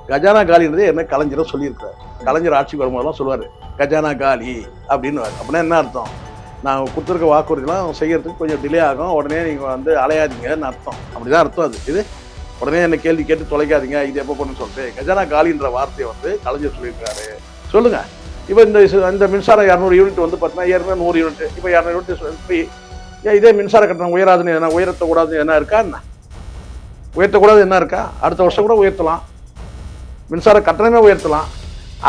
கஜானா காலின்றது என்ன கலைஞரும் சொல்லியிருக்காரு. கலைஞர் ஆட்சிக்கு வரும்போதெல்லாம் சொல்லுவாரு கஜானா காலி அப்படின்னு. அப்படின்னா என்ன அர்த்தம்? நான் கொடுத்துருக்க வாக்குறுதிலாம் செய்யறதுக்கு கொஞ்சம் டிலே ஆகும், உடனே நீங்க வந்து அலையாதீங்கன்னு அர்த்தம். அப்படிதான் அர்த்தம் அது. இது உடனே என்ன கேள்வி கேட்டு தொலைக்காதீங்க, இது எப்போ பண்ணுன்னு சொல்லிட்டு கஜானா காலின்ற வார்த்தையை வந்து கலைஞர் சொல்லியிருக்காரு. சொல்லுங்க. இப்போ இந்த மின்சாரம் 200 யூனிட் வந்து பார்த்தீங்கன்னா ஏற்கனவே 100 யூனிட், இப்போ 200 யூனிட் ஏன் இதே மின்சார கட்டணம் உயராதுன்னு என்ன, உயர்த்தக்கூடாதுன்னு என்ன இருக்கா என்ன? உயர்த்தக்கூடாது என்ன இருக்கா? அடுத்த வருஷம் கூட உயர்த்தலாம், மின்சார கட்டணமே உயர்த்தலாம்.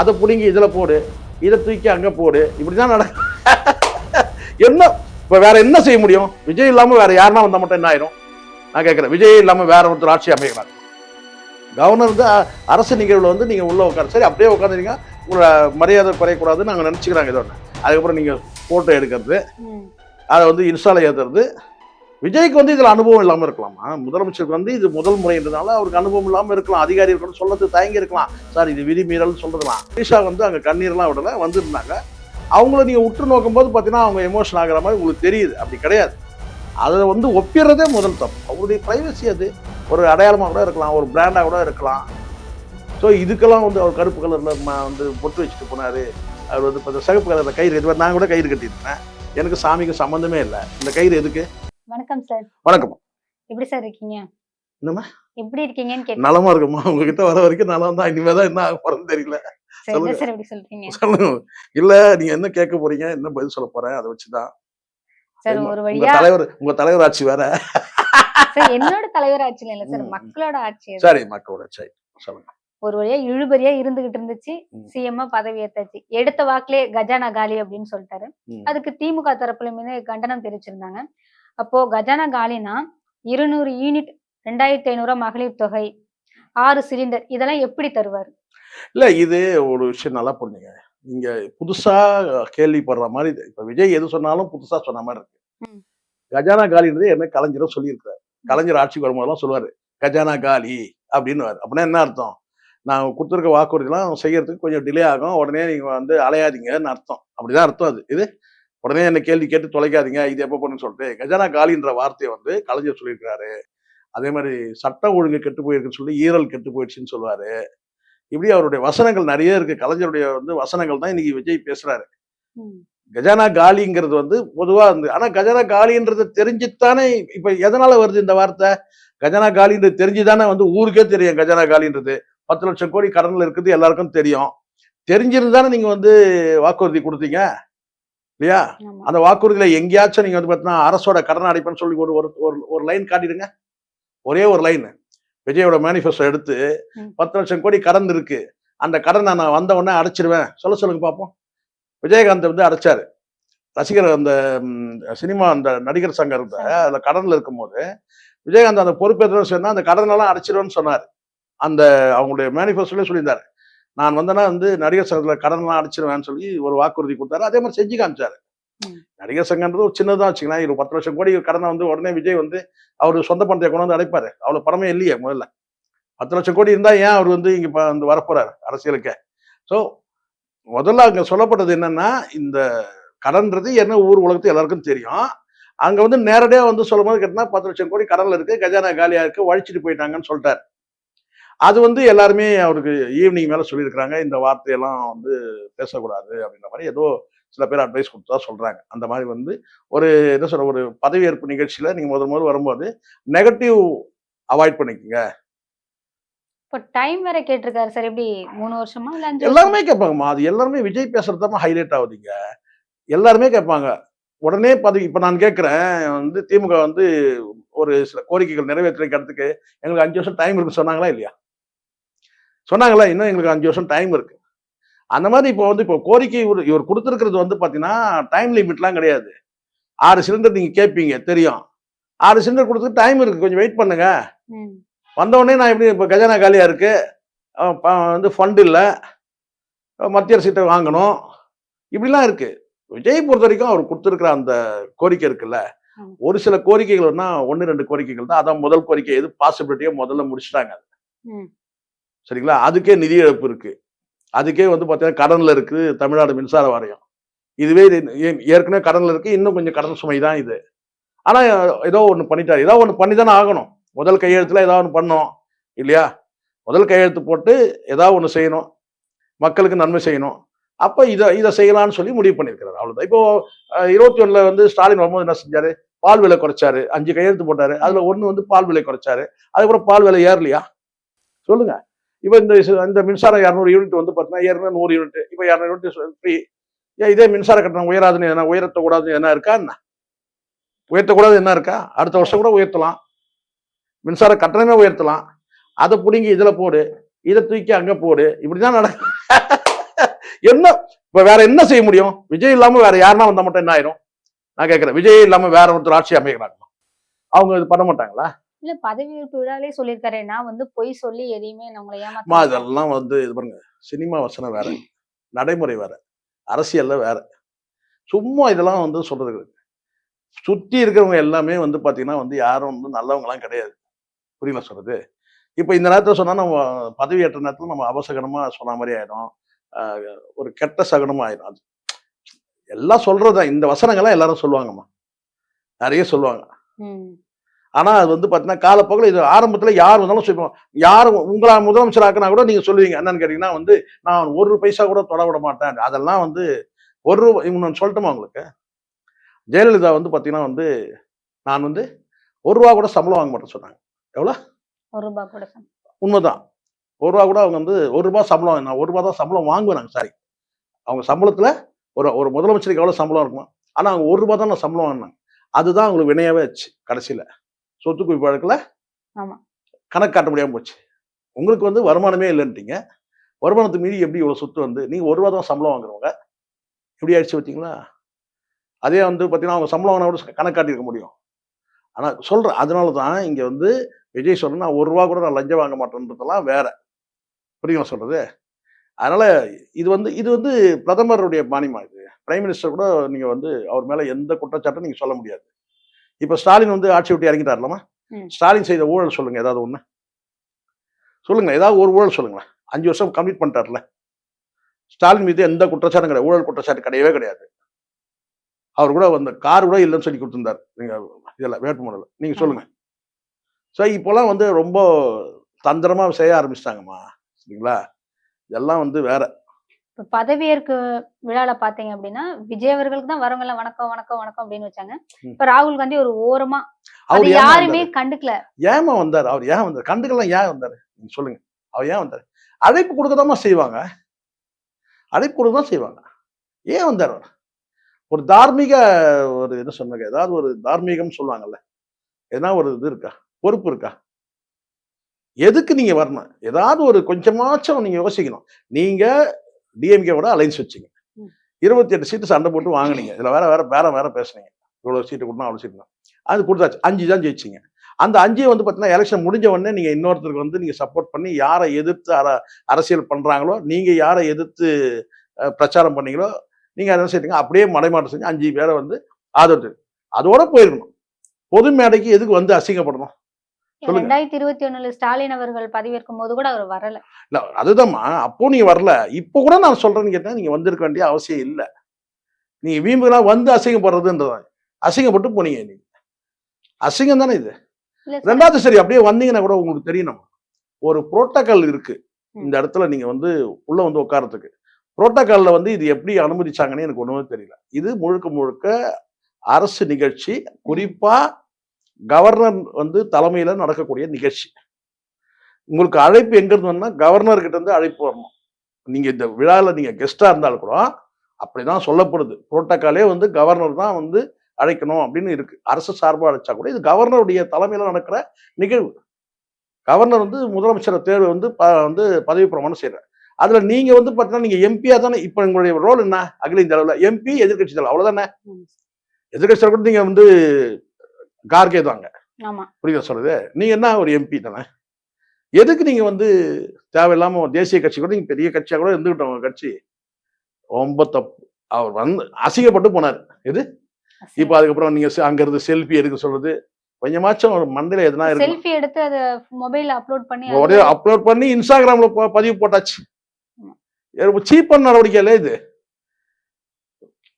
அதை பிடிங்கி இதில் போடு, இதை தூக்கி அங்கே போடு, இப்படிதான் நடக்கும். என்ன இப்போ வேற என்ன செய்ய முடியும்? விஜய் இல்லாமல் வேற யாருன்னா வந்தால் மட்டும் என்ன ஆயிரும்? நான் கேட்குறேன். விஜய் இல்லாமல் வேற ஒருத்தர் ஆட்சி அமைக்கிறாங்க. கவர்னர் வந்து அரசு நிகழ்வில் வந்து நீங்கள் உள்ளே உட்கார, சரி அப்படியே உட்காந்துருங்க, உங்களோட மரியாதை குறையக்கூடாதுன்னு நாங்கள் நினச்சிக்கிறாங்க. இதோட அதுக்கப்புறம் நீங்கள் ஃபோட்டோ எடுக்கிறது, அதை வந்து இன்ஸ்டால ஏற்றுறது. விஜய்க்கு வந்து இதில் அனுபவம் இல்லாமல் இருக்கலாமா? முதலமைச்சருக்கு வந்து இது முதல் முறைன்றதுனால அவருக்கு அனுபவம் இல்லாமல் இருக்கலாம், அதிகாரி இருக்கணும்னு சொல்றது தயங்கி இருக்கலாம். சார் இது விதிமீறல் சொல்றதுலாம். ஈஷா வந்து அங்கே கண்ணீர்லாம் விடல, வந்திருந்தாங்க. அவங்கள நீங்கள் உற்று நோக்கும் போது பார்த்தீங்கன்னா அவங்க எமோஷன் ஆகிற மாதிரி உங்களுக்கு தெரியுது. அப்படி கிடையாது. அதை வந்து ஒப்பிடுறதே முதல் தப்பு. அவருடைய பிரைவசி அது ஒரு அடையாளமாக கூட இருக்கலாம், ஒரு பிராண்டாக கூட இருக்கலாம். ஸோ இதுக்கெல்லாம் வந்து அவர் கருப்பு கலரில் வந்து பொட்டு வச்சுட்டு போனார். அவர் வந்து இப்போ சிகப்பு கலரில் கயிறு, இது நான் கூட கயிறு கட்டியிருந்தேன். எனக்கு சாமிக்கு சம்மந்தமே இல்லை. இந்த கயிறு எதுக்கு? வணக்கம் சார். வணக்கம். எப்படி சார் இருக்கீங்க? என்னம்மா எப்படி இருக்கீங்கன்னு கேட்டேன். நலமா இருக்குமா? உங்ககிட்ட வர வரைக்கும் நலம் தான். இனிமேதான் என்ன ஆக போறேன்னு தெரியல. சார் என்ன சார் எப்படி சொல்றீங்க? சொல்லுங்க. இல்ல நீங்க என்ன கேட்க போறீங்க, என்ன பதில் சொல்ல போறேன், அதை வச்சுதான். சார் ஒரு வழியா உங்க தலைவர் ஆட்சி வேற. சார் என்னோட தலைவர் ஆட்சியில இல்ல சார், மக்களோட ஆட்சி. சரி, மக்களோட ஆட்சி. சொல்லுங்க. ஒரு வழியா இழுபறியா இருந்துகிட்டு இருந்துச்சு. சிஎம்மா பதவி ஏத்தாச்சு. எடுத்த வாக்குலே கஜானா காலி அப்படின்னு சொல்லிட்டாரு. அதுக்கு திமுக தரப்புல கண்டனம் தெரிவிச்சிருந்தாங்க. அப்போ கஜானா காலினா 200 யூனிட், 2500 மகளிர் தொகை, 6 சிலிண்டர், இதெல்லாம் எப்படி தருவாரு? இல்ல இது ஒரு விஷயம் நல்லா புரிஞ்சுங்க. நீங்க புதுசா கேள்விப்படுற மாதிரி இப்ப விஜய் எது சொன்னாலும் புதுசா சொன்ன மாதிரி இருக்கு. கஜானா காலின்றது என்ன கலைஞரும் சொல்லியிருக்காரு. கலைஞர் ஆட்சிக்கு வரும்போதெல்லாம் சொல்லுவாரு கஜானா காலி அப்படின்னு. அப்படின்னா என்ன அர்த்தம்? நான் கொடுத்துருக்க வாக்குறுதிலாம் செய்யறதுக்கு கொஞ்சம் டிலே ஆகும், உடனே நீங்க வந்து அலையாதீங்கன்னு அர்த்தம். அப்படிதான் அர்த்தம் அது. இது உடனே என்ன கேள்வி கேட்டு தொலைக்காதீங்க, இது எப்போ பண்ணுன்னு சொல்லிட்டு கஜானா காலின்ற வார்த்தையை வந்து கலைஞர் சொல்லியிருக்காரு. அதே மாதிரி சட்டம் ஒழுங்கு கெட்டு போயிருக்குன்னு சொல்லி ஈரல் கெட்டு போயிடுச்சுன்னு சொல்லுவாரு. இப்படி அவருடைய வசனங்கள் நிறைய இருக்கு. கலைஞருடைய வந்து வசனங்கள் தான் இன்னைக்கு விஜய் பேசுறாரு. கஜானா காலிங்கிறது வந்து பொதுவா வந்து, ஆனா கஜானா காலின்றது தெரிஞ்சுத்தானே இப்ப எதனால வருது இந்த வார்த்தை? கஜானா காலின்றது தெரிஞ்சுதானே வந்து ஊருக்கே தெரியும். கஜானா காலின்றது 10 லட்சம் கோடி கடன்ல இருக்குது எல்லாருக்கும் தெரியும். தெரிஞ்சிருந்தானே நீங்க வந்து வாக்குறுதி கொடுத்தீங்க இல்லையா? அந்த வாக்குறுதியில எங்கேயாச்சும் நீங்க வந்து பார்த்தீங்கன்னா அரசோட கடன் அடைப்புன்னு சொல்லி ஒரு லைன் காட்டிடுங்க. ஒரே ஒரு லைன். விஜயோட மேனிஃபெஸ்டோ எடுத்து 10 லட்சம் கோடி கடன் இருக்கு, அந்த கடனை நான் வந்த உடனே அடைச்சிருவேன் சொல்லுங்க பார்ப்போம். விஜயகாந்த் வந்து அடைச்சாரு. ரசிகர் அந்த சினிமா அந்த நடிகர் சங்கம் இருந்த அதுல கடன்ல இருக்கும்போது விஜயகாந்த் அந்த பொறுப்பேற்ற சொன்னா அந்த கடனெல்லாம் அடைச்சிருவேன்னு சொன்னார். அந்த அவங்களுடைய மேனிஃபெஸ்டோல சொல்லியிருந்தாரு. நான் வந்தேன்னா வந்து நடிகர் சங்கத்துல கடன்லாம் அடைச்சிருவேன்னு சொல்லி ஒரு வாக்குறுதி கொடுத்தாரு. அதே மாதிரி செஞ்சு காமிச்சாரு. நடிகர் சங்கம்ன்றது ஒரு சின்னதான் வச்சுக்கலாம். 10 லட்சம் கோடி கடனை வந்து உடனே விஜய் வந்து அவரு சொந்த பணத்தை கொண்டு வந்து அடைப்பாரு. அவ்வளவு பணமே இல்லையே முதல்ல. 10 லட்சம் கோடி இருந்தா ஏன் அவர் வந்து இங்க வந்து வரப்போறாரு அரசியலுக்கு? ஸோ முதல்ல அங்க சொல்லப்பட்டது என்னன்னா, இந்த கடன்றது என்ன ஊர் உலகத்து எல்லாருக்கும் தெரியும். அங்க வந்து நேரடியா வந்து சொல்லும் போது கேட்டா 10 லட்சம் கோடி கடன்ல இருக்கு, கஜானா காலியா இருக்கு, வழிச்சிட்டு போயிட்டாங்கன்னு சொல்லிட்டாரு. அது வந்து எல்லாருமே அவருக்கு ஈவினிங் மேல சொல்லியிருக்கிறாங்க, இந்த வார்த்தையெல்லாம் வந்து பேசக்கூடாது அப்படின்ற மாதிரி ஏதோ சில பேர் அட்வைஸ் கொடுத்தா சொல்றாங்க. அந்த மாதிரி வந்து ஒரு என்ன சொல்ற ஒரு பதவியேற்பு நிகழ்ச்சியில நீங்க முதல் வரும்போது நெகட்டிவ் அவாய்ட் பண்ணிக்கங்க. இப்போ டைம் வேற கேட்டிருக்காரு சார். எப்படி 3 வருஷமா இல்ல 5 எல்லாருமே கேட்பாங்கம்மா. அது எல்லாருமே விஜய் பேசுறதுதான் ஹைலைட் ஆகுதுங்க. எல்லாருமே கேட்பாங்க. உடனே பதவி இப்ப நான் கேட்கிறேன் வந்து திமுக வந்து ஒரு சில கோரிக்கைகள் நிறைவேற்றுறதுக்கு எங்களுக்கு 5 வருஷம் டைம் இருக்கு சொன்னாங்களா இல்லையா? சொன்னாங்களா? இன்னும் எங்களுக்கு 5 வருஷம் டைம் இருக்கு. அந்த மாதிரி இப்போ கோரிக்கை இவர் கொடுத்திருக்கிறது வந்து பாத்தீங்கன்னா டைம் லிமிட்லாம் கிடையாது. 6 சிலிண்டர் நீங்க கேட்பீங்க தெரியும். 6 சிலிண்டர் கொடுத்துட்டு டைம் இருக்கு, கொஞ்சம் வெயிட் பண்ணுங்க. வந்த உடனே நான் எப்படி இப்போ கஜானா காலியா இருக்கு, வந்து ஃபண்ட் இல்ல, மத்திய அரசிட்ட வாங்கணும், இப்படிலாம் இருக்கு. விஜய் பொறுத்த வரைக்கும் அவர் கொடுத்திருக்கிற அந்த கோரிக்கை இருக்குல்ல, ஒரு சில கோரிக்கைகள்னா 1, 2 கோரிக்கைகள் தான். அதான் முதல் கோரிக்கை எது பாசிபிலிட்டியோ முதல்ல முடிச்சுட்டாங்க. சரிங்களா? அதுக்கே நிதி இழப்பு இருக்கு. அதுக்கே வந்து பார்த்தீங்கன்னா கடன்ல இருக்கு தமிழ்நாடு மின்சார வாரியம். இதுவே ஏற்கனவே கடன்ல இருக்கு, இன்னும் கொஞ்சம் கடன் சுமை தான் இது. ஆனா ஏதோ ஒண்ணு பண்ணிட்டாரு. ஏதோ ஒண்ணு பண்ணி தானே ஆகணும். முதல் கையெழுத்துல ஏதாவது ஒண்ணு பண்ணோம் இல்லையா? முதல் கையெழுத்து போட்டு ஏதாவது ஒண்ணு செய்யணும், மக்களுக்கு நன்மை செய்யணும். அப்ப இதை செய்யலாம்னு சொல்லி முடிவு பண்ணியிருக்கிறாரு. அவ்வளவுதான். இப்போ 21ல வந்து ஸ்டாலின் வரும்போது என்ன செஞ்சாரு? பால் விலை குறைச்சாரு. 5 கையெழுத்து போட்டாரு. அதுல ஒண்ணு வந்து பால் விலை குறைச்சாரு. அதுக்கப்புறம் பால் விலை ஏறலையா? சொல்லுங்க. இப்ப இந்த மின்சாரம் 200 யூனிட் வந்து பார்த்தீங்கன்னா ஏற்கனவே 100 யூனிட், இப்ப 200 யூனிட் ஃப்ரீ. ஏன் இதே மின்சார கட்டணம் உயராதுன்னு எதனா, உயர்த்தக்கூடாதுன்னு என்ன இருக்கா என்ன? உயர்த்தக்கூடாது என்ன இருக்கா? அடுத்த வருஷம் கூட உயர்த்தலாம். மின்சார கட்டணமே உயர்த்தலாம். அதை பிடுங்கி இதுல போடு, இதை தூக்கி அங்க போடு, இப்படிதான் நடக்கும். என்ன இப்ப வேற என்ன செய்ய முடியும்? விஜய் இல்லாம வேற யாருன்னா வந்தா மட்டும் என்ன ஆயிரும்? நான் கேட்கிறேன். விஜய் இல்லாம வேற ஒருத்தர் ஆட்சி அமைக்கிறாங்க, அவங்க இது பண்ண மாட்டாங்களா? இல்ல பதவியேற்பு விழாலே சொல்லியிருக்காரு, நான் வந்து பொய் சொல்லி எதையுமே நான் உங்களை ஏமாத்த மாட்டேன். இதெல்லாம் வந்து இது பாருங்க, சினிமா வசனம் வேற, நடைமுறை வேற, அரசியல்ல வேற. சும்மா இதெல்லாம் வந்து சொல்றது. சுத்தி இருக்கிறவங்க எல்லாமே வந்து பாத்தீங்கன்னா வந்து யாரும் வந்து நல்லவங்க எல்லாம் கிடையாது. புரியல சொல்றது. இப்ப இந்த நேரத்துல சொன்னா நம்ம பதவியேற்ற நேரத்துல நம்ம அபசகனமா சொன்ன மாதிரி ஆயிடும். ஒரு கெட்ட சகுனமா ஆயிடும். அது எல்லாம் சொல்றதுதான். இந்த வசனங்கள்லாம் எல்லாரும் சொல்லுவாங்கம்மா, நிறைய சொல்லுவாங்க. ஆனா அது வந்து பாத்தீங்கன்னா காலப்போக்கில் இது ஆரம்பத்துல யார் வந்தாலும் சொல்லுவோம். யாரும் உங்களா முதலமைச்சர் ஆக்கினா கூட நீங்க சொல்லுவீங்க என்னன்னு கேட்டீங்கன்னா வந்து, நான் 1 பைசா கூட தொட விட மாட்டேன். அதெல்லாம் வந்து இன்னொன்னு சொல்லட்டுமா உங்களுக்கு? ஜெயலலிதா வந்து பாத்தீங்கன்னா வந்து, நான் வந்து ₹1 கூட சம்பளம் வாங்க மாட்டேன்னு சொன்னாங்க. எவ்வளவு? ₹1 கூட உண்மைதான். ₹1 கூட அவங்க வந்து ₹1 சம்பளம், நான் ₹1 தான் சம்பளம் வாங்குவேன். சாரி, அவங்க சம்பளத்துல ஒரு முதலமைச்சருக்கு எவ்வளவு சம்பளம் இருக்குமா? ஆனா அவங்க ₹1 தான் நான் சம்பளம் வாங்கினாங்க. அதுதான் அவங்களுக்கு வினையாவே ஆச்சு. கடைசியில சொத்து குவிப்பு வழக்குல கணக்கு காட்ட முடியாம போச்சு. உங்களுக்கு வந்து வருமானமே இல்லைன்ட்டீங்க. வருமானத்துக்கு மீறி எப்படி இவ்வளவு சொத்து வந்து, நீங்க ₹1 தான் சம்பளம் வாங்குறவங்க இப்படி ஆயிடுச்சு பார்த்தீங்களா? அதே வந்து பாத்தீங்கன்னா அவங்க சம்பளம் வாங்கினா கூட கணக்கு காட்டியிருக்க முடியும். ஆனா சொல்றேன், அதனாலதான் இங்க வந்து விஜய் சொல்றேன், நான் ₹1 கூட நான் லஞ்சம் வாங்க மாட்டேன்றதெல்லாம் வேற. புரியுமா சொல்றது? அதனால இது வந்து பிரதமருடைய பாணிமா இது. பிரைம் மினிஸ்டர் கூட நீங்க வந்து அவர் மேல எந்த குற்றச்சாட்டும் நீங்க சொல்ல முடியாது. இப்ப ஸ்டாலின் வந்து ஆட்சி விட்டு இறங்கிட்டாருலமா? ஸ்டாலின் செய்த ஊழல் சொல்லுங்க, ஏதாவது ஒண்ணு சொல்லுங்க. ஏதாவது ஒரு ஊழல் சொல்லுங்களேன். 5 வருஷம் கம்ப்ளீட் பண்ணிட்டார்ல. ஸ்டாலின் மீது எந்த குற்றச்சாட்டும் கிடையாது. ஊழல் குற்றச்சாட்டு கிடையவே கிடையாது. அவர் கூட அந்த கார் கூட இல்லைன்னு சொல்லி கொடுத்திருந்தார். நீங்க இதெல்லாம் வேட்புமனுல நீங்க சொல்லுங்க. இப்போலாம் வந்து ரொம்ப தந்திரமா செய்ய ஆரம்பிச்சிட்டாங்கம்மா. சரிங்களா? இதெல்லாம் வந்து வேற. இப்ப பதவியேற்கு விழால பாத்தீங்க அப்படின்னா, விஜய் அவர்களுக்கு தான் வரவங்க எல்லாம் வணக்கம் வணக்கம் வணக்கம் அப்படின்னு வச்சாங்க. இப்ப ராகுல் காந்தி ஒரு ஓரமா அவர் யாருமே கண்டுக்கல. ஏமா வந்தாரு? அவர் ஏன் வந்தாரு? கண்டுக்கலாம். ஏன் வந்தாரு நீங்க சொல்லுங்க. அவர் ஏன் வந்தாரு? அழைப்பு கொடுக்கதாமா செய்வாங்க. அழைப்பு கொடுக்கதான் செய்வாங்க. ஏன் வந்தாரு? ஒரு தார்மீக ஒரு என்ன சொன்னாங்க, ஏதாவது ஒரு தார்மீகம் சொல்லுவாங்கல்ல, எதனா ஒரு இது இருக்கா? பொறுப்பு இருக்கா? எதுக்கு நீங்க வரணும்? ஏதாவது ஒரு கொஞ்சமாச்சும் நீங்க யோசிக்கணும். நீங்க டிஎம்கேவோட அலைன்ஸ் வச்சீங்க. 28 சீட்டு சண்டை போட்டு வாங்கினீங்க. இதுல வேற வேற பேரம் வேற பேசுனீங்க. இவ்வளவு சீட்டு கொடுத்தா அவ்வளவு சீட்டு. அது கொடுத்தாச்சு. 5 தான் ஜெயிச்சீங்க. அந்த 5 வந்து பாத்தீங்கன்னா எலெக்ஷன் முடிஞ்ச உடனே நீங்க இன்னொருத்தருக்கு வந்து நீங்க சப்போர்ட் பண்ணி யாரை எதிர்த்து அரசியல் பண்றாங்களோ, நீங்க யாரை எதிர்த்து பிரச்சாரம் பண்ணீங்களோ, நீங்க என்ன செய்றீங்க? அப்படியே மடைமாற்றம் செஞ்சு 5 பேரை வந்து ஆதரவு. அதோட போயிருக்கணும். பொது மேடைக்கு எதுக்கு வந்து அசிங்கப்படணும்? 2021 ஸ்டாலின் அவர்கள் பதவியேற்கும் போது கூட அவர் வரல. இல்ல அதுதான்மா, அப்போ நீங்க வரல. இப்போ கூட நான் சொல்றேன்னு கேட்டா நீங்க வந்திருக்க வேண்டிய அவசியம் இல்ல. நீங்க வீம்புனா வந்து அசிங்கப்படுறதுன்றதான். அசிங்கப்பட்டு போனீங்க நீங்க. அசிங்கம் தானே இது. ரெண்டாவது சரி அப்படியே வந்தீங்கன்னா கூட உங்களுக்கு தெரியணும். ஒரு புரோட்டோகால் இருக்கு. இந்த இடத்துல நீங்க வந்து உள்ள வந்து உட்கார்றதுக்கு. புரோட்டோகால்ல வந்து இது எப்படி அனுமதிச்சாங்கன்னு எனக்கு ஒண்ணுமே தெரியல. இது முழுக்க முழுக்க அரசு நிகழ்ச்சி. குறிப்பா கவர்னர் வந்து தலைமையில நடக்கக்கூடிய நிகழ்ச்சி. உங்களுக்கு அழைப்பு எங்க இருந்து கவர்னர் கிட்ட இருந்து அழைப்பு வரணும். நீங்க இந்த விழால நீங்க கெஸ்டா இருந்தாலும் கூட அப்படிதான் சொல்லப்படுது. புரோட்டோகாலே வந்து கவர்னர் தான் வந்து அழைக்கணும் அப்படின்னு இருக்கு. அரசு சார்பா அழைச்சா கூட இது கவர்னருடைய தலைமையில நடக்கிற நிகழ்வு. கவர்னர் வந்து முதலமைச்சரை தேர்வு வந்து பதவி பிரமாணம் செய்யறாரு. அதுல நீங்க வந்து பாத்தீங்கன்னா நீங்க எம்பியா தானே. இப்ப உங்களுடைய ரோல் என்ன? அகில இந்திய அளவுல எம்பி, எதிர்கட்சி தலைவர், அவ்வளவுதானே. எதிர்கட்சி கூட நீங்க வந்து கார்கே தாங்க. புரியுதா சொல்றது? நீங்க என்ன ஒரு எம்பி தானே. எதுக்கு நீங்க வந்து தேவையில்லாம தேசிய கட்சி கூட நீங்க பெரிய கட்சியா கூட இருந்துகிட்டோம். உங்க கட்சி ரொம்ப தப்பு. அவர் வந்து அசிங்கப்பட்டு போனார். எது இப்ப அதுக்கப்புறம் நீங்க அங்க இருந்து செல்ஃபி எடுக்க சொல்றது கொஞ்சமாச்சும் மண்டையில எதுனா இருக்கு. செல்ஃபி எடுத்து அத மொபைல்ல அப்லோட் பண்ணி இன்ஸ்டாகிராம்ல பதிவு போட்டாச்சு. சீப்பான நடவடிக்கை இல்ல இது.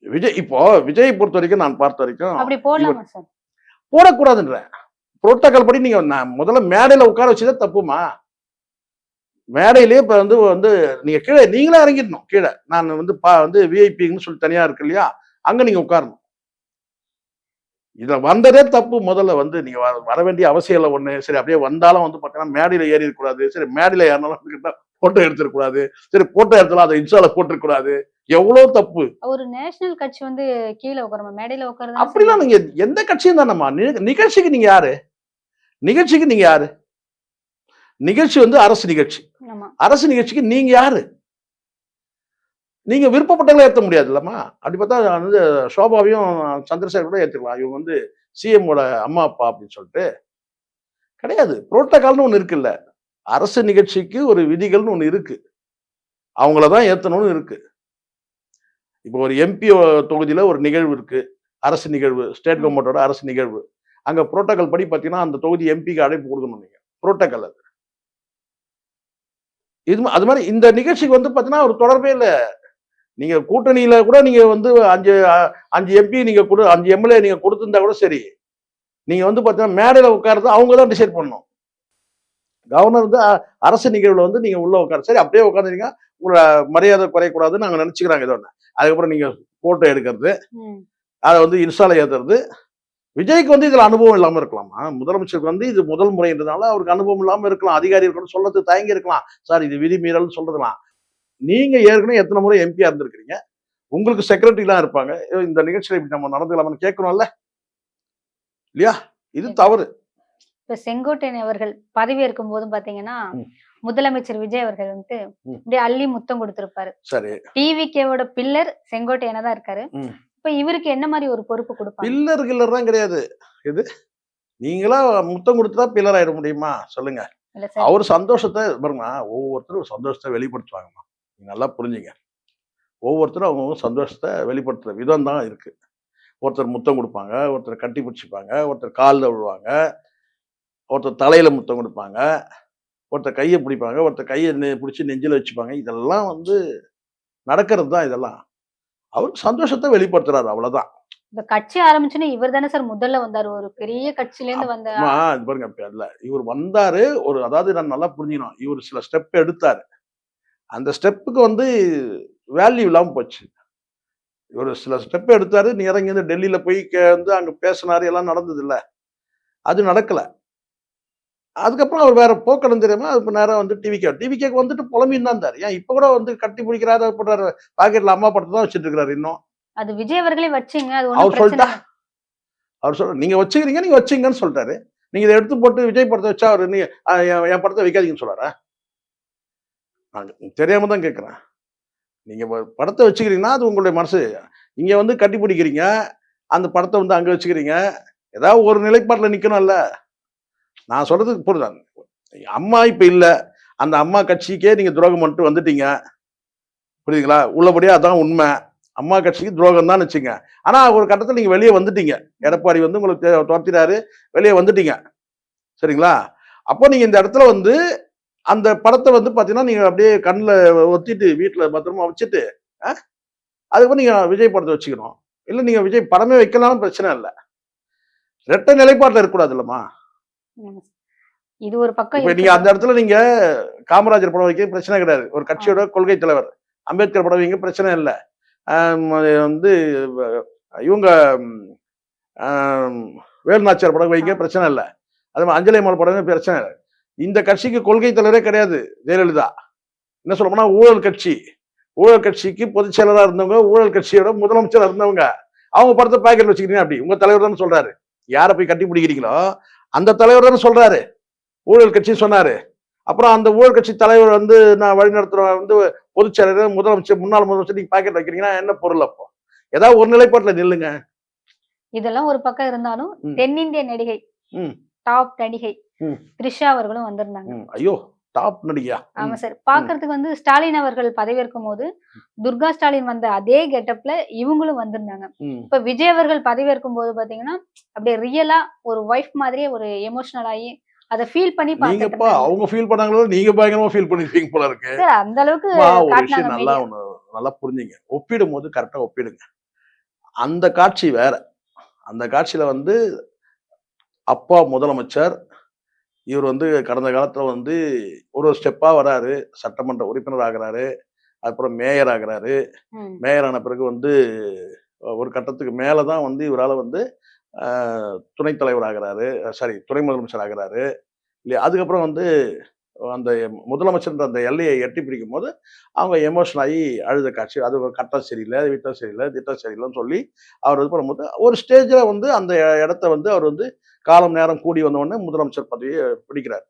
விஜய் பொறுத்த வரைக்கும் நான் பார்த்த வரைக்கும் அப்படி போடலாமா சார்? போடக்கூடாதுன்ற புரோட்டோகால் படி நீங்க முதல்ல மேடையில உட்கார வச்சதே தப்புமா. மேடையிலேயே இப்ப வந்து நீங்க கீழே நீங்களே இறங்கிடணும். கீழே நான் வந்து விஐபின்னு சொல்லி தனியா இருக்கு இல்லையா, அங்க நீங்க உட்காரணும். இதுல வந்ததே தப்பு. முதல்ல நீங்க வர வேண்டிய அவசியம் இல்லை. ஒண்ணு சரி, அப்படியே வந்தாலும் பாத்தீங்கன்னா மேடையில ஏறி இருக்கக்கூடாது. சரி, மேடையில ஏறினாலும் போட்டோ எடுத்துடக்கூடாது. சரி, போட்டோ எடுத்தாலும் அதை இன்ஸ்டால போட்டுக்கூடாது. எவ்வளவு தப்பு. ஒரு நேஷனல் கட்சி கீழ உட்காரணும், மேடையில உட்கார்றது அப்படிலாம் நீங்க எந்த கட்சியும் தானம்மா. நிகழ்ச்சிக்கு நீங்க யாரு? நிகழ்ச்சிக்கு நீங்க யாரு? நிகழ்ச்சி அரசு நிகழ்ச்சி. அரசு நிகழ்ச்சிக்கு நீங்க யாரு? நீங்க விருப்பப்பட்டவங்களை ஏற்ற முடியாது இல்லம்மா. அப்படி பார்த்தா சோபாவையும் சந்திரசேகர் கூட ஏத்துக்கலாம். இவங்க சிஎம் ஓட அம்மா அப்பா அப்படின்னு சொல்லிட்டு கிடையாது. புரோட்டோகால்னு ஒண்ணு இருக்குல்ல. அரசு நிகழ்ச்சிக்கு ஒரு விதிகள்னு ஒண்ணு இருக்கு. அவங்களதான் ஏத்தணும்னு இருக்கு. இப்போ ஒரு எம்பி தொகுதியில ஒரு நிகழ்வு இருக்கு. அரசு நிகழ்வு, ஸ்டேட் கவர்மெண்டோட அரசு நிகழ்வு. அங்க புரோட்டோகால் படி பாத்தீங்கன்னா அந்த தொகுதி எம்பிக்கு அழைப்பு கொடுக்கணும். நீங்க புரோட்டோகால் அது. அது மாதிரி இந்த நிகழ்ச்சிக்கு பாத்தீங்கன்னா ஒரு தொடர்பே இல்லை. நீங்க கூட்டணியில கூட நீங்க 5 எம்பி நீங்க 5 எம்எல்ஏ நீங்க கொடுத்திருந்தா கூட சரி. நீங்க பாத்தீங்கன்னா மேடையில உட்கார்றது அவங்க தான் டிசைட் பண்ணணும். கவர்னர் அரசு நிகழ்வுல நீங்க உள்ள உட்கார சரி, அப்படியே உட்காந்துருங்க. உங்களோட மரியாதை குறையக்கூடாதுன்னு நாங்க நினைச்சுக்கிறாங்க. இதோ அதுக்கப்புறம் நீங்க போட்டோ எடுக்கிறது, அதை இன்ஸ்டால ஏத்துறது. விஜய்க்கு இதுல அனுபவம் இல்லாம இருக்கலாமா? முதலமைச்சருக்கு இது முதல் முறைன்றதுனால அவருக்கு அனுபவம் இல்லாம இருக்கலாம். அதிகாரிகள் கூட சொல்றது தயங்கி இருக்கலாம். சார், இது விதிமீறல் சொல்றதுலாம். நீங்க ஏற்கனவே எத்தனை முறை எம்பியா இருந்திருக்கிறீங்க. உங்களுக்கு செக்ரட்டரி எல்லாம் இருப்பாங்க. இந்த நிகழ்ச்சியில இப்படி நம்ம நடந்துக்கலாம்னு கேட்கணும்ல இல்லையா? இது தவறு. இப்ப செங்கோட்டையன் அவர்கள் பதவியேற்கும் போதும் பாத்தீங்கன்னா, முதலமைச்சர் விஜய் அவர்கள் அப்படியே அள்ளி முத்தம் கொடுத்திருப்பாரு. சரி. டிவிகேவோட பில்லர் செங்கோட்டையனா தான் இருக்காரு. இப்ப இவருக்கு என்ன மாதிரி ஒரு பொறுப்பு கொடுப்பாங்க? பில்லர் தான் கிடையாது. இது நீங்களா முத்தம் கொடுத்தா பில்லர் ஆயிட முடியுமா? சொல்லுங்க. அவர் சந்தோஷத்தை பாருங்க. ஒவ்வொருத்தரும் சந்தோஷத்தை வெளிப்படுத்துவாங்கம்மா. நீங்க நல்லா புரிஞ்சுங்க. ஒவ்வொருத்தரும் அவங்க சந்தோஷத்தை வெளிப்படுத்துற விதம் தான் இருக்கு. ஒருத்தர் முத்தம் கொடுப்பாங்க, ஒருத்தர் கட்டி பிடிச்சிப்பாங்க, ஒருத்தர் காலில் விழுவாங்க, ஒருத்தர் தலையில முத்தம் கொடுப்பாங்க, ஒருத்தர் கையை பிடிப்பாங்க, ஒருத்தர் கையை பிடிச்சி நெஞ்சில வச்சுப்பாங்க. இதெல்லாம் நடக்கிறது தான். இதெல்லாம் அவருக்கு சந்தோஷத்தை வெளிப்படுத்துறாரு, அவ்வளவுதான். இப்ப கட்சி ஆரம்பிச்சுன்னு இவர் தானே சார் முதல்ல வந்தாரு. ஒரு பெரிய கட்சியில இருந்து பாருங்க. இவர் வந்தாரு. அதாவது நான் நல்லா புரிஞ்சுக்கணும். இவர் சில ஸ்டெப் எடுத்தாரு. அந்த ஸ்டெப்புக்கு வேல்யூ இல்லாம போச்சு. இவர் சில ஸ்டெப் எடுத்தாரு. நீ இறங்கி டெல்லியில போய் அங்க பேசினாரு. எல்லாம் நடந்தது இல்ல. அது நடக்கல. அதுக்கப்புறம் அவர் வேற போக்கணும் தெரியாம அது நேரம் டிவிகேக்கு புலம்பின்னு தான் இருந்தாரு. ஏன் இப்ப கூட கட்டி பிடிக்கிறாரு, போடுறாரு. பாக்கெட்ல அம்மா படத்தை தான் வச்சுட்டு இருக்காரு இன்னும். அது விஜய் அவர்களே வச்சுங்க. அது அவர் சொல்லிட்டா. அவர் சொல்ற நீங்க வச்சுக்கிறீங்க, நீங்க வச்சுங்கன்னு சொல்லிட்டாரு. நீங்க இதை எடுத்து போட்டு விஜய் படத்தை வச்சா அவரு நீ என் படத்தை வைக்காதீங்கன்னு சொல்றாரா? தெரியாம தான் கேட்கிறேன். நீங்க படத்தை வச்சுக்கிறீங்கன்னா அது உங்களுடைய மனசு. இங்க கட்டி பிடிக்கிறீங்க, அந்த படத்தை அங்க வச்சுக்கிறீங்க. ஏதாவது ஒரு நிலைப்பாட்டுல நிக்கணும்ல. நான் சொல்றதுக்கு புரியுதான். அம்மா இப்ப இல்ல. அந்த அம்மா கட்சிக்கே நீங்க துரோகம் பண்ணிட்டு வந்துட்டீங்க. புரியுதுங்களா? உள்ளபடியா அதான் உண்மை. அம்மா கட்சிக்கு துரோகம் தான் வச்சுங்க. ஆனா ஒரு கட்டத்தில் நீங்க வெளியே வந்துட்டீங்க. எடப்பாடி உங்களுக்கு துரத்தினாரு, வெளியே வந்துட்டீங்க. சரிங்களா? அப்போ நீங்க இந்த இடத்துல அந்த படத்தை பாத்தீங்கன்னா நீங்க அப்படியே கண்ணில் ஒத்திட்டு வீட்டுல பத்திரமா வச்சுட்டு அதுக்கப்புறம் நீங்க விஜய் படத்தை வச்சுக்கணும். இல்ல நீங்க விஜய் படமே வைக்கலாம்னு பிரச்சனை இல்லை. ரெட்டை நிலைப்பாட்டில் இருக்கக்கூடாது இல்லம்மா. இது ஒரு பக்கம். நீங்க அந்த இடத்துல நீங்க காமராஜர் படம் வைக்க பிரச்சனை கிடையாது. ஒரு கட்சியோட கொள்கை தலைவர். அம்பேத்கர் படம் வைக்க பிரச்சனை இல்லை. இவங்க வேலுநாச்சியார் படம் வைக்க பிரச்சனை இல்லை. அது மாதிரி அஞ்சலி அம்மாள் படம் பிரச்சனை இல்லை. இந்த கட்சிக்கு கொள்கை தலைவரே கிடையாது ஜெயலலிதா. என்ன சொல்ல போனா ஊழல் கட்சி. ஊழல் கட்சிக்கு பொதுச் செயலராக இருந்தவங்க, ஊழல் கட்சியோட முதலமைச்சராக இருந்தவங்க. அவங்க படத்தை பாக்கெட் வச்சுக்கிறீங்க. அப்படி உங்க தலைவர் தானே சொல்றாரு. யாரை போய் கட்டி பிடிக்கிறீங்களோ அந்த தலைவர் தானே சொல்றாரு. ஊழல் கட்சி சொன்னாரு. அப்புறம் அந்த ஊழல் கட்சி தலைவர் நான் வழிநடத்துறேன் பொதுச் செயலர், முதலமைச்சர், முன்னாள் முதலமைச்சர் நீங்க பாக்கெட் வைக்கிறீங்கன்னா என்ன பொருள்? அப்போ ஏதாவது ஒரு நிலைப்பாட்டுல நில்லுங்க. இதெல்லாம் ஒரு பக்கம் இருந்தாலும் தென்னிந்திய நடிகை, டாப் நடிகை த்ரிஷா அவர்களும் வந்திருந்தாங்க. ஐயோ, டாப் நடிகையா? ஆமா சார். பாக்குறதுக்கு ஸ்டாலின் அவர்கள் பதவியேற்கும் போது துர்கா ஸ்டாலின் வந்த அதே கெட்டப்ல இவங்களும் வந்திருந்தாங்க. இப்ப விஜய் அவர்கள் பதவியேற்கும் போது பாத்தீங்கன்னா அப்படியே ரியலா ஒரு வைஃப் மாதிரியே ஒரு எமோஷனல் ஆகி அதை ஃபீல் பண்ணி பாத்தீங்கப்பா. அவங்க ஃபீல் பண்ணாங்களோ நீங்க பயங்கரமா ஃபீல் பண்ணிருப்பீங்க போல இருக்கு. அந்த அளவுக்கு ஒரு விஷயம் நல்லா புரிஞ்சுங்க. ஒப்பிடும் போது கரெக்டா ஒப்பிடுங்க. அந்த காட்சி வேற. அந்த காட்சியில அப்பா முதலமைச்சர், இவர் வந்து கடந்த காலத்துல வந்து ஒரு ஸ்டெப்பா வராரு. சட்டமன்ற உறுப்பினர் ஆகுறாரு. அப்புறம் மேயர் ஆகுறாரு. ம். மேயர் ஆன பிறகு வந்து ஒரு கட்டத்துக்கு மேல தான் வந்து இவரால வந்து அ துணைத் தலைவர் ஆகுறாரு. சாரி துணை முதலமைச்சர் ஆகுறாரு. இல்லையா? அதுக்கப்புறம் வந்து அந்த முதலமைச்சர்ன்ற அந்த எல்லையை எட்டி பிடிக்கும்போது, அவங்க எமோஷனல் ஆயி அழுத காட்சி. அது ஒரு கட்டம் சரியில்ல, விட்டம் சரியில்ல, திட்டம் சரியில்லன்னு சொல்லி அவர் இது பண்ணும்போது, ஒரு ஸ்டேஜ்ல வந்து அந்த இடத்த வந்து அவர் வந்து காலம் நேரம் கூடி வந்தவுடனே முதலமைச்சர் பதவிய பிடிக்கிறார்.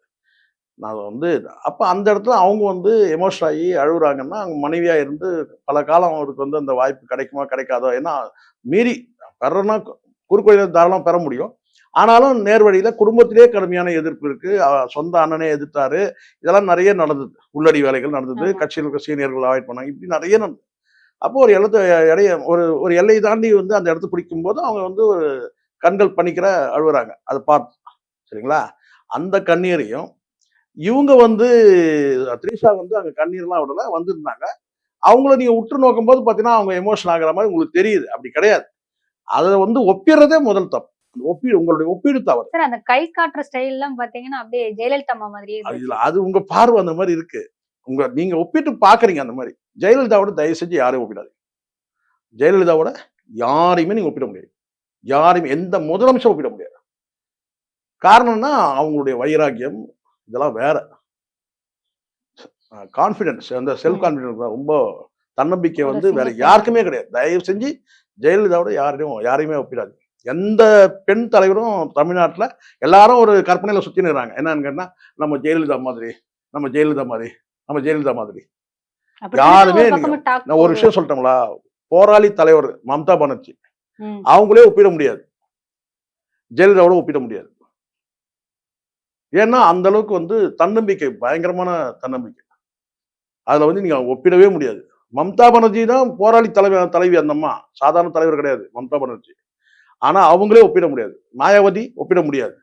நான் வந்து அப்ப அந்த இடத்துல அவங்க வந்து எமோஷனல் ஆகி அழுவுறாங்கன்னா, அவங்க மனைவியா இருந்து பல காலம் அவருக்கு வந்து அந்த வாய்ப்பு கிடைக்குமா? கிடைக்காதோ? ஏன்னா மீறி பெறன்னா குறுக்கு வழியில தாராளமா பெற முடியும். ஆனாலும் நேர் வழியில குடும்பத்திலேயே கடுமையான எதிர்ப்பு இருக்கு. சொந்த அண்ணனே எதிர்த்தாரு. இதெல்லாம் நெறைய நடந்தது. உள்ளடி வேலைகள் நடந்தது. ஆமா. கட்சியில இருக்க சீனியர்கள் அவாய்ட் பண்ணாங்க. இப்படி நெறைய நடந்தது. அப்போ ஒரு எல்லை ஒரு ஒரு எல்லை தாண்டி வந்து அந்த இடத்த பிடிக்கும்போது, அவங்க வந்து ஒரு கண்கள் பனிக்கர அழுவுறாங்க. அத பார்த்து. சரிங்களா? அந்த கண்ணீரையும் இவுங்க வந்து த்ரிஷா வந்து அங்க கண்ணீர்லாம் விடல. வந்திருந்தாங்க. அவங்கள நீங்க உற்று நோக்கும்போது பார்த்தீங்கன்னா, அவங்க எமோஷனல் ஆகுற மாரி உங்களுக்கு தெரியுது. அப்படி கிடையாது. அத வந்து ஒப்பிடுறதே முதல் தப்பு. அந்த உங்களுடைய ஒப்பீடு தவறு. சார் அந்த கை காட்டுற ஸ்டைல்லாம் பாத்தீங்கன்னா, அப்படியே ஜெயலலிதா அம்மா மாதிரியே இதுல இருந்துச்சு. அது உங்க பார்வை அந்த மாரி இருக்கு. நீங்க ஒப்பிட்டு பார்க்குறீங்க அந்த மாரி. ஜெயலலிதாவோட தயவு செஞ்சு யாரையும் ஒப்பிடாதீங்க. ஜெயலலிதாவோட யாரையுமே நீங்க ஒப்பிட முடியாது. யாரையுமே எந்த முதலமைச்சரும் ஒப்பிட முடியாது. காரணம்னா, அவங்களுடைய வைராக்கியம் இதெல்லாம் வேற. கான்ஃபிடன்ஸ் அந்த செல்ஃப் ம். கான்ஃபிடன்ஸ் ரொம்ப தன்னம்பிக்கை ஒரு வந்து வேற சிங்கப்பெண் யாருக்குமே மாதிரி. கிடையாது. தயவு செஞ்சு ஜெயலலிதாவோட யாரையுமே ஒப்பிடாதீங்க. எந்த பெண் தலைவரும் தமிழ்நாட்டுல எல்லாரும் ஒரு கற்பனையில சுத்தின்னு இருக்காங்க. என்னன்னு கேட்டா, நம்ம ஜெயலலிதா மாதிரி, நம்ம ஜெயலலிதா மாதிரி, நம்ம ஜெயலலிதா மாதிரி. அப்படி சொல்லிட்டு யாருமே ஒரு நீங்க பக்கமா டாக் நான் ஒரு போகுது. விஷயம் சொல்லட்டுங்களா? போராளி தலைவர் மம்தா பானர்ஜி. ம். அவங்களே ஒப்பிட முடியாது. ஜெயலலிதாவோட ஒப்பிட முடியாது. ஏன்னா, அந்த அளவுக்கு வந்து தன்னம்பிக்கை பயங்கரமான தன்னம்பிக்கை. அதுல வந்து நீங்க ஒப்பிடவே முடியாது. மம்தா பானர்ஜி தான் போராளி தலைவி அந்த அம்மா. சாதாரண தலைவர் கிடையாது மம்தா பானர்ஜி. ஆனா அவங்களே ஒப்பிட முடியாது. மாயாவதி ஒப்பிட முடியாது.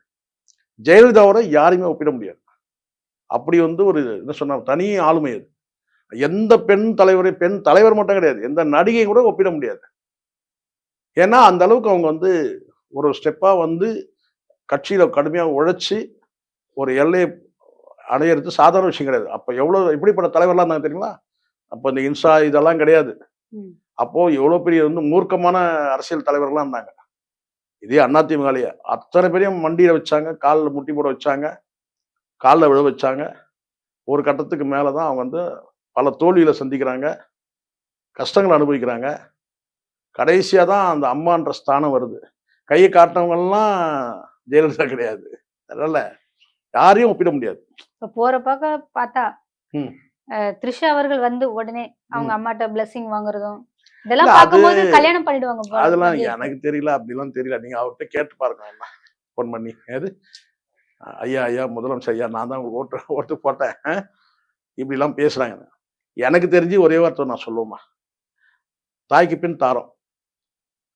ஜெயலலிதாவோட யாரையுமே ஒப்பிட முடியாது. அப்படி வந்து ஒரு என்ன சொன்னா தனி ஆளுமை அது. எந்த பெண் தலைவர் மட்டும் கிடையாது. எந்த நடிகை கூட ஒப்பிட முடியாது. ஏன்னா அந்த அளவுக்கு அவங்க வந்து ஒரு ஸ்டெப்பா வந்து கட்சியில கடுமையா உழைச்சு ஒரு எல்லைய அடையறது சாதாரண விஷயம் கிடையாது. அப்ப எப்படிப்பட்ட தலைவர்லாம் இருந்தாங்க தெரியுங்களா? அப்ப இந்த இன்ஸ்டா இதெல்லாம் கிடையாது. ம். அப்போ எவ்வளவு பெரிய வந்து மூர்க்கமான அரசியல் தலைவர்கள்லாம் இருந்தாங்க. இதே அதிமுகலயே அத்தனை பேரையும் மண்டியில வச்சாங்க, கால்ல முட்டி போட வச்சாங்க, கால்ல விழ வச்சாங்க. ஒரு கட்டத்துக்கு மேல தான் அவங்க வந்து பல தோல்விகள சந்திக்கிறாங்க, கஷ்டங்கள அனுபவிக்கிறாங்க. கடைசியா தான் அந்த அம்மான்ற ஸ்தானம் வருது. கைய காட்டுனவங்கலாம் ஜெயலலிதா கிடையாது. அதனால யாரையும் ஒப்பிட முடியாது. இப்ப போற பக்கம் பார்த்தா, ம், த்ரிஷா அவர்கள் வந்து உடனே அவங்க ம். அம்மாட்ட பிளெஸ்ஸிங் வாங்குறதும், இல்ல இதெல்லாம் அது பார்க்கும்போது கல்யாணம் பண்ணிடுவாங்க போல அதெல்லாம் மாதிரி இருக்கு. எனக்கு தெரியல. அப்படிலாம் தெரியல. நீங்க அவர்ட்ட கேட்டு பாருங்க வேணா. ஃபோன் பண்ணி. எது? ஐயா, ஐயா முதலமைச்சர் ஐயா நான் தான் உங்களுக்கு ஓட்டு ஓட்டு போட்டேன். இப்படிலாம் பேசுறாங்க. எனக்கு தெரிஞ்சு ஒரே வார்த்தை நான் சொல்லுவேன்மா. தாய்க்கு பின் தாரம்.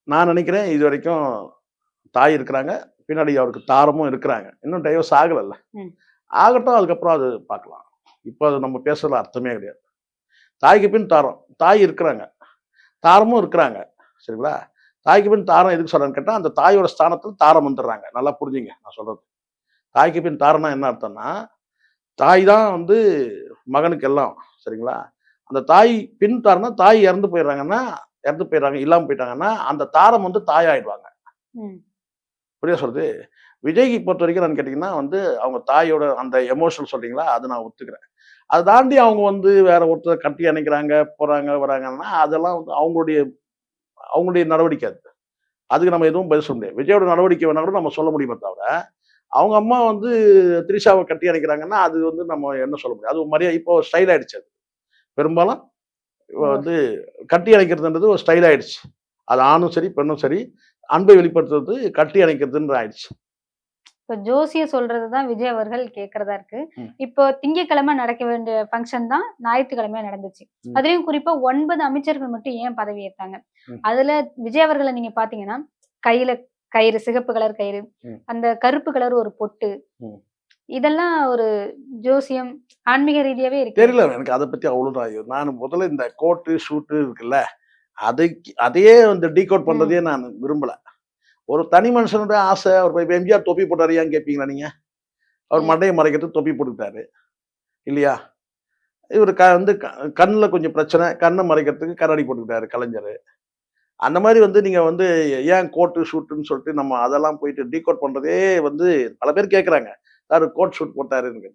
நான் நினைக்கிறேன் இதுவரைக்கும் தாய் இருக்கிறாங்க. பின்னாடி அவருக்கு தாரமும் இருக்கிறாங்க. இன்னும் டைவர்ஸ் ஆகலல்ல. ம். ஆகட்டும் அதுக்கப்புறம் அது பார்க்கலாம். இப்ப அது நம்ம பேசுறதுல அர்த்தமே கிடையாது. தாய்க்கு பின் தாரம். தாய் இருக்கிறாங்க. தாரமும் இருக்கிறாங்க. சரிங்களா? தாய்க்கு பின் தாரம் எதுக்கு சொல்றேன்னு கேட்டா, அந்த தாயோட ஸ்தானத்துல தாரம் வந்துடுறாங்க. நல்லா புரிஞ்சுங்க நான் சொல்றது. தாய்க்கு பின் தாரம்னா என்ன அர்த்தம்னா, தாய் தான் வந்து மகனுக்கு எல்லாம். சரிங்களா? அந்த தாய் பின் தாரம்னா தாய் இறந்து போயிடுறாங்க, இல்லாம போயிட்டாங்கன்னா, அந்த தாரம் வந்து தாய் ஆயிடுவாங்க. ம். புரியுதா சொல்றது? விஜய்க்கு பொறுத்தவரைக்கும் என்னன்னு கேட்டீங்கன்னா வந்து, அவங்க தாயோட அந்த எமோஷனல் சொல்றீங்களா? அது நான் ஒத்துக்கிறேன். அத தாண்டி அவங்க வந்து வேற ஒருத்தர கட்டி அணைக்கிறாங்க, போறாங்க, வராங்கன்னா, அதெல்லாம் வந்து அவங்களுடைய அவங்களுடைய நடவடிக்கை அது. அதுக்கு நம்ம எதுவும் பதில் சொல்ல முடியாது. விஜயோட நடவடிக்கை வேணா கூட நம்ம சொல்ல முடியுமே தவிர, அவங்க அம்மா வந்து திரிஷாவ கட்டி அணைக்கிறாங்கன்னா, அது வந்து நம்ம என்ன சொல்ல முடியும்? அது ஒரு இப்போ ஸ்டைல் ஆயிடுச்சு அது. பெரும்பாலும் ஓ! வந்து கட்டி அணைக்கிறதுன்றது ஒரு ஸ்டைல் ஆயிடுச்சு. அது ஆணும் சரி, பெண்ணும் சரி, அன்பை வெளிப்படுத்துறது கட்டி அணைக்கிறதுன்னு ஆயிடுச்சு. இப்ப ஜோசியம் சொல்றது தான் விஜய் அவர்கள் கேட்கிறதா இருக்கு. ம், இப்போ திங்கட்கிழமை நடக்க வேண்டிய ஃபங்ஷன் தான் ஞாயிற்றுக்கிழமையா நடந்துச்சு. ம், அதுலயும் குறிப்பா 9 அமைச்சர்கள் மட்டும் ஏன் பதவி ஏத்தாங்க? ம், அதுல விஜய் அவர்கள நீங்க பார்த்தீங்கன்னா, கையில கயிறு, சிகப்பு கலர் கயிறு, ம், அந்த கருப்பு கலர் ஒரு பொட்டு, ம். இதெல்லாம் ஒரு ஜோசியம், ஆன்மீக ரீதியாவே இருக்கே. தெரியல எனக்கு அத பத்தி அவ்வளோதான். நான் முதல்ல இந்த கோட்டு, ஷூட்டு இருக்குல்ல, அதையே வந்து டீகோட் ம். பண்றதையே நான் விரும்பல. ஒரு தனி மனுஷனுடைய ஆசை, ஒரு இப்ப எம்ஜிஆர் தொப்பி போட்டாரு ஏன்னு கேட்பீங்களா நீங்க? அவர் மண்டையை மறைக்கிறதுக்கு தொப்பி போட்டுக்கிட்டாரு இல்லையா? இவர் வந்து கண்ணில் கொஞ்சம் பிரச்சனை, கண்ணை மறைக்கிறதுக்கு கண்ணாடி போட்டுக்கிட்டாரு கலைஞர். அந்த மாதிரி வந்து நீங்க வந்து ஏன் கோட்டு ஷூட்டுன்னு சொல்லிட்டு நம்ம அதெல்லாம் போயிட்டு டீகோட் பண்றதே வந்து பல பேர் கேட்குறாங்க. சார் கோட் ஷூட் போட்டாருன்னு.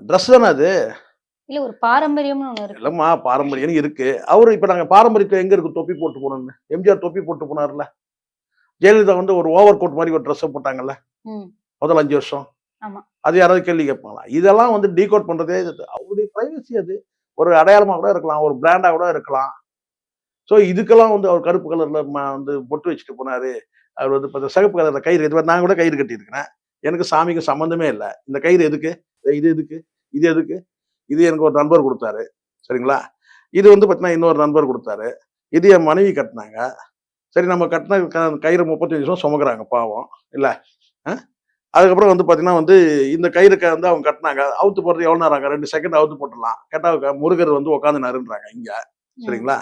ட்ரெஸ் தானே அது. இல்ல ஒரு பாரம்பரியம்னு ஒண்ணு இருக்கு. இல்லம்மா பாரம்பரியம் இருக்கு. அவரு இப்ப நாங்க பாரம்பரியத்துல எங்க இருக்கு தொப்பி போட்டு போனோம்னு? எம்ஜிஆர் தொப்பி போட்டு போனார்ல. ஜெயலலிதா வந்து ஒரு ஓவர் கோட் மாதிரி ஒரு ட்ரெஸ் போட்டாங்கல்ல. முதல் 5 வருஷம். ஆமா. அது யாராவது கேள்வி கேட்பாங்களா? இதெல்லாம் வந்து டீகோட் பண்றதே அவருடைய பிரைவசி அது. ஒரு அடையாளமா கூட இருக்கலாம், ஒரு பிராண்டா கூட இருக்கலாம். ஸோ இதுக்கெல்லாம் வந்து அவர் கருப்பு கலர்ல வந்து பொட்டு வச்சுட்டு போனாரு. அவர் வந்து இப்ப சிகப்பு கலர்ல கயிறு இது நான் கூட கயிறு கட்டியிருக்கிறேன். எனக்கு சாமிக்கு சம்மந்தமே இல்ல. இந்த கயிறு எதுக்கு? இது எதுக்கு? இது எதுக்கு? இது எனக்கு ஒரு நண்பர் கொடுத்தாரு. சரிங்களா? இது வந்து பார்த்தீங்கன்னா இன்னொரு நண்பர் கொடுத்தாரு. இது என் மனைவி கட்டினாங்க. சரி நம்ம கட்டின கயிறு 35 வருஷம் சுமக்குறாங்க பாவம். இல்ல? அதுக்கப்புறம் வந்து பார்த்தீங்கன்னா வந்து இந்த கயிறு வந்து அவங்க கட்டினாங்க. அவுத்து போடுறது எவ்வளோ நேரம் ஆகும்? 2 செகண்ட் அவுத்து போட்டுடலாம். கேட்டா முருகர் வந்து உட்காந்துனாருன்றாங்க இங்க. சரிங்களா?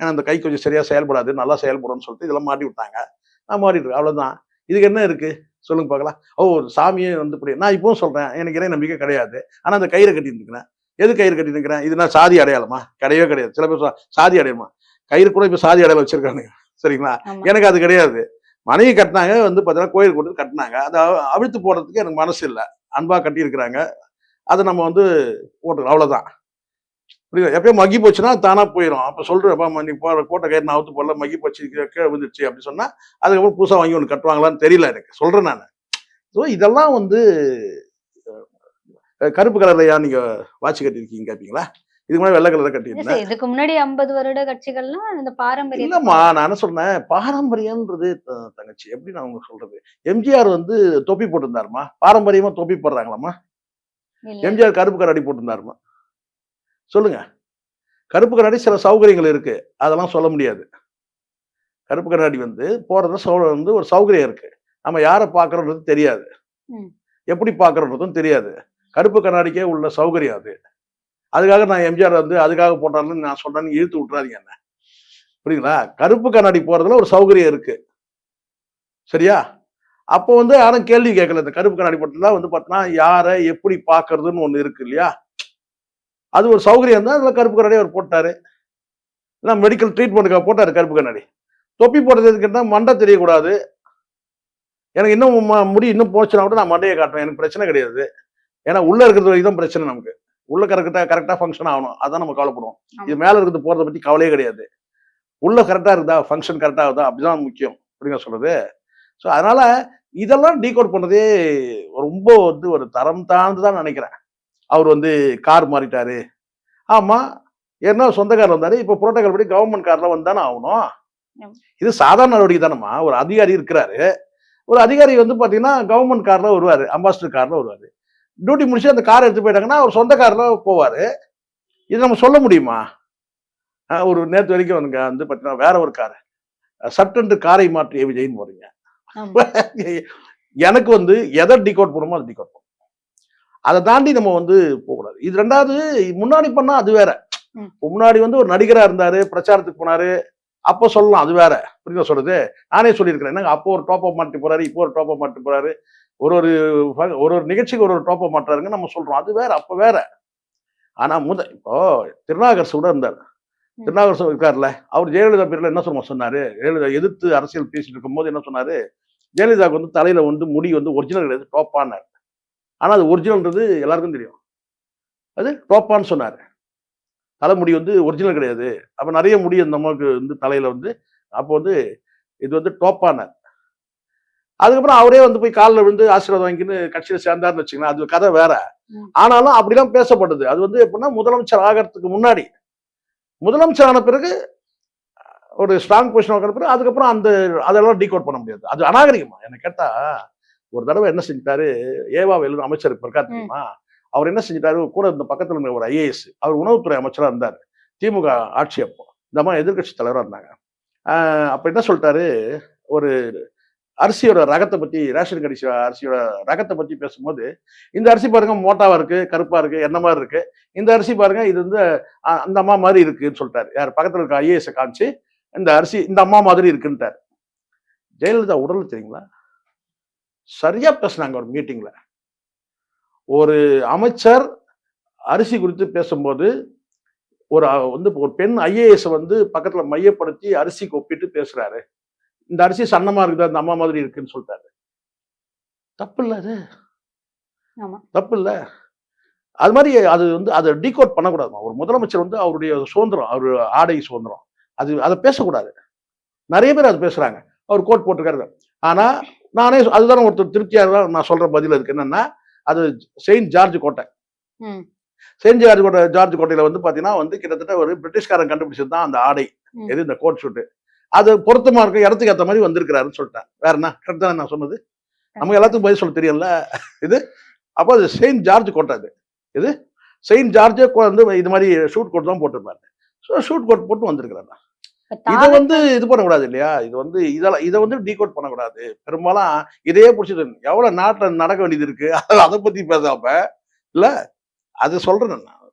ஏன்னா அந்த கை கொஞ்சம் சரியா செயல்படாது. நல்லா செயல்படும்னு சொல்லிட்டு இதெல்லாம் மாட்டி விட்டாங்க. நான் மாட்டிட்டு இருக்கேன். அவ்வளவுதான். இதுக்கு என்ன இருக்கு? சொல்லுங்க பார்க்கலாம். சாமியே வந்து இப்படி நான் இப்பவும் சொல்றேன். எனக்கு இறை நம்பிக்கை கிடையாது. ஆனா அந்த கயிறை கட்டிட்டு இருக்கிறேன். எது கயிறு கட்டிட்டு இருக்கிறேன்? இது நான் சாதி அடையாளமா? கிடையவே கிடையாது. சில பேர் சாதி அடையாளமா? கயிறு கூட இப்ப சாதி அடையாளம் வச்சிருக்கானுங்க. சரிங்களா? எனக்கு அது கிடையாது. மனைவி கட்டினாங்க வந்து பார்த்தீங்கன்னா கோயில் கொண்டு கட்டினாங்க. அதை அவிழ்த்து போடுறதுக்கு எனக்கு மனசு இல்லை. அன்பா கட்டி இருக்கிறாங்க. அதை நம்ம வந்து போட்டுக்கலாம். அவ்வளவுதான். புரியுது? எப்பயும் மக்கி போச்சுன்னா தானா போயிடும். அப்ப சொல்றேன் நீ போட்ட கயிறு நான் அவுத்து போடல மக்கி போச்சு கீழே விழுந்துருச்சு அப்படின்னு சொன்னா அதுக்கப்புறம் புதுசா வாங்கி ஒன்று கட்டுவாங்களான்னு தெரியல எனக்கு. சொல்றேன் நான். ஸோ இதெல்லாம் வந்து கருப்பு கலர்லையா நீங்க வாட்ச் கட்டிருக்கீங்க கேட்பீங்களா? இதுக்கு முன்னாடி வெள்ளை கலர்ல கட்டியிருந்தேன். இதுக்கு முன்னாடி 50 வருட கட்சிகள்லாம் இந்த பாரம்பரியம். இல்லம்மா நான் என்ன சொன்னேன், பாரம்பரியம்ன்றது தங்கச்சி எப்படி நான் உங்களுக்கு சொல்றது? எம்ஜிஆர் வந்து தொப்பி போட்டிருந்தாருமா? பாரம்பரியமா தொப்பி போடுறாங்களாமா? எம்ஜிஆர் கருப்பு கண்ணாடி போட்டிருந்தாருமா? சொல்லுங்க. கருப்பு கண்ணாடி சில சௌகரியங்கள் இருக்கு. அதெல்லாம் சொல்ல முடியாது. கருப்பு கண்ணாடி வந்து போடுறது வந்து ஒரு சௌகரியம் இருக்கு. நம்ம யாரை பார்க்கறோன்றது தெரியாது. எப்படி பார்க்கறோன்றதும் தெரியாது. கருப்பு கண்ணாடிக்கே உள்ள சௌகரியம் அது. அதுக்காக நான் எம்ஜிஆர் வந்து அதுக்காக போட்டாருன்னு நான் சொல்றேன்னு இழுத்து விட்டுறாதீங்க என்ன. புரியுங்களா? கருப்பு கண்ணாடி போறதுல ஒரு சௌகரியம் இருக்கு. சரியா? அப்போ வந்து யாரும் கேள்வி கேட்கல. இந்த கருப்பு கண்ணாடி போட்டதுல வந்து பார்த்தீங்கன்னா யாரை எப்படி பார்க்கறதுன்னு ஒண்ணு இருக்கு இல்லையா? அது ஒரு சௌகரியம் தான். அதுல கருப்பு கண்ணாடி அவர் போட்டாரு. மெடிக்கல் ட்ரீட்மெண்ட்டுக்காக போட்டாரு கருப்பு கண்ணாடி. தொப்பி போடுறது எதுக்குன்னா மண்டை தெரியக்கூடாது. எனக்கு இன்னும் முடி இன்னும் போச்சுன்னா கூட நான் மண்டையை காட்டுவேன். எனக்கு பிரச்சனை கிடையாது. ஏன்னா உள்ள இருக்கிறது வரைக்கும் தான் பிரச்சனை நமக்கு. உள்ள கரெக்டா ஃபங்க்ஷன் ஆகணும். அதான் நம்ம கவலைப்படுவோம். இது மேல இருக்கிறது போறதை பத்தி கவலையே கிடையாது. உள்ள கரெக்டா இருக்குதா, ஃபங்க்ஷன் கரெக்டா ஆகுதா, அப்படிதான் முக்கியம். அப்படிங்க சொல்றது. ஸோ அதனால இதெல்லாம் டீகோட் பண்றதே ரொம்ப வந்து ஒரு தரம் தாழ்ந்துதான் நினைக்கிறேன். அவர் வந்து கார் மாறிட்டாரு. ஆமா, ஏன்னா சொந்த கார்ல வந்தாரு. இப்ப புரோட்டோகால் படி கவர்மெண்ட் கார்ல வந்தானே ஆகணும். இது சாதாரண நடவடிக்கை தானம்மா. ஒரு அதிகாரி இருக்கிறாரு. ஒரு அதிகாரி வந்து பாத்தீங்கன்னா கவர்மெண்ட் கார்ல வருவாரு, அம்பாசிடர் கார்ல வருவாரு. டியூட்டி முடிச்சு அந்த கார் எடுத்து போயிட்டாங்கன்னா அவர் சொந்த கார்ல போவாரு. இது நம்ம சொல்ல முடியுமா? ஒரு நேற்று வரைக்கும் வந்து பாத்தீங்கன்னா வேற ஒரு கார் சட்டென்று காரை மாற்றிய விஜய்ன்னு போறீங்க. எனக்கு வந்து எதை டிகோட் பண்ணுமோ அதை டிகோட் பண்ணும். அதை தாண்டி நம்ம வந்து போகக்கூடாது. இது ரெண்டாவது முன்னாடி பண்ணா அது வேற. முன்னாடி வந்து ஒரு நடிகரா இருந்தாரு, பிரச்சாரத்துக்கு போனாரு, அப்போ சொல்லலாம் அது வேற. புரியுதா சொல்றது? நானே சொல்லியிருக்கிறேன். என்னங்க அப்போ ஒரு டாப் அப் மாட்டி போறாரு, இப்போ ஒரு டாப் அப் மாட்டி போறாரு. ஒரு ஒரு நிகழ்ச்சிக்கு ஒரு டாப் அப் மாட்டுறாருங்க நம்ம சொல்றோம். அது வேற, அப்ப வேற. ஆனா இப்போ திருநாகரசு கூட இருந்தாரு. திருநாகரசு இருக்காருல்ல, அவர் ஜெயலலிதா பேர்ல என்ன சொன்னாரு? ஜெயலலிதா எதிர்த்து அரசியல் பேசிட்டு இருக்கும் போது என்ன சொன்னாரு? ஜெயலலிதாவுக்கு வந்து தலையில வந்து முடி வந்து ஒரிஜினல் கிடையாது, டோப்பான்னாரு. ஆனா அது ஒரிஜினல்ன்றது எல்லாருக்கும் தெரியும். அது டோப்பான்னு சொன்னாரு. தலைமுடி வந்து ஒரிஜினல் கிடையாது. அப்ப நிறைய முடி அந்த அம்மாவுக்கு வந்து தலையில வந்து அப்போ வந்து இது வந்து டோப்பானார். அதுக்கப்புறம் அவரே வந்து போய் காலில் விழுந்து ஆசீர்வாதம் வாங்கின்னு கட்சியில சேர்ந்தாருன்னு வச்சுக்கலாம். அது கதை வேற. ஆனாலும் அப்படிலாம் பேசப்படுது. அது வந்து எப்படின்னா முதலமைச்சர் ஆகிறதுக்கு முன்னாடி, முதலமைச்சர் ஆன பிறகு ஒரு ஸ்ட்ராங் பொசிஷன் ஆகிற பிறகு அதுக்கப்புறம் அதெல்லாம் டீகோட் பண்ண முடியாது. அது அநாகரிகமா. என்ன கேட்டா ஒரு தடவை என்ன செஞ்சிட்டாரு, ஏவா வேலு அமைச்சர் இப்ப இருக்கா தெரியுமா? அவர் என்ன செஞ்சிட்டாரு, கூட இருந்த பக்கத்துல இருந்த ஒரு ஐஏஎஸ், அவர் உணவுத்துறை அமைச்சரா இருந்தார். திமுக ஆட்சி அப்போ இந்த மாதிரி எதிர்கட்சி தலைவராக இருந்தாங்க. அப்ப என்ன சொல்லிட்டாரு, ஒரு அரிசியோட ரகத்தை பத்தி, ரேஷன் கடிச்ச அரிசியோட ரகத்தை பத்தி பேசும்போது, இந்த அரிசி பாருங்க மோட்டாவா இருக்கு, கருப்பா இருக்கு, என்ன மாதிரி இருக்கு. இந்த அரிசி பாருங்க இது வந்து அந்த அம்மா மாதிரி இருக்குன்னு சொல்லிட்டாரு. யார் பக்கத்துல இருக்க ஐஏஎஸ் காமிச்சு இந்த அரிசி இந்த அம்மா மாதிரி இருக்குன்ட்டாரு. ஜெயலலிதா உடல் தெரியுங்களா? சரியா பேசினாங்க ஒரு மீட்டிங்ல. ஒரு அமைச்சர் அரிசி குறித்து பேசும்போது ஒரு பெண் ஐஏஎஸ் பக்கத்துல மையப்படுத்தி அரிசிக்கு ஒப்பிட்டு பேசுறாரு. இந்த அரிசி சன்னமா இருக்குது, அந்த அம்மா மாதிரி இருக்குன்னு சொல்லிட்டாரு. தப்பு இல்ல அது? தப்பு இல்ல? அது மாதிரி அதை டீகோட் பண்ணக்கூடாதுமா. ஒரு முதலமைச்சர் அவருடைய சுதந்திரம், அவரு ஆடை சுதந்திரம், அதை பேசக்கூடாது. நிறைய பேர் அது பேசுறாங்க. அவர் கோட் போட்டிருக்காரு. ஆனா நானே அதுதான் ஒருத்தர் திருப்தியாக நான் சொல்ற பதில் இருக்கு. என்னன்னா, அது செயின்ட் ஜார்ஜ் கோட்டை. செயின்ட் ஜார்ஜ் கோட்டையில பாத்தீங்கன்னா கிட்டத்தட்ட ஒரு பிரிட்டிஷ்காரன் கண்டுபிடிச்சது தான் அந்த ஆடை. எது இந்த கோட் ஷூட். அது பொருத்தமா இருக்கும், இடத்துக்கு ஏற்ற மாதிரி வந்திருக்கிறாருன்னு சொல்லிட்டேன். வேற என்ன? கரெக்ட் தானே நான் சொன்னது? நமக்கு எல்லாத்துக்கும் பதில் சொல்ல தெரியல இது. அப்போ அது செயின்ட் ஜார்ஜ் கோட்டை. அது இது செயின்ட் ஜார்ஜே இது மாதிரி ஷூட் கோட் தான் போட்டிருப்பாரு. ஷூட் கோட் போட்டு வந்திருக்கிறாரு. இதை இது பண்ணக்கூடாது இல்லையா? இதை டீகோட் பண்ணக்கூடாது. பெரும்பாலும் இதையே பிடிச்சது எவ்வளவு நாட்டுல நடக்க வேண்டியது இருக்கு, அதை பத்தி பேசாம இல்ல. அது சொல்றேன் நான்.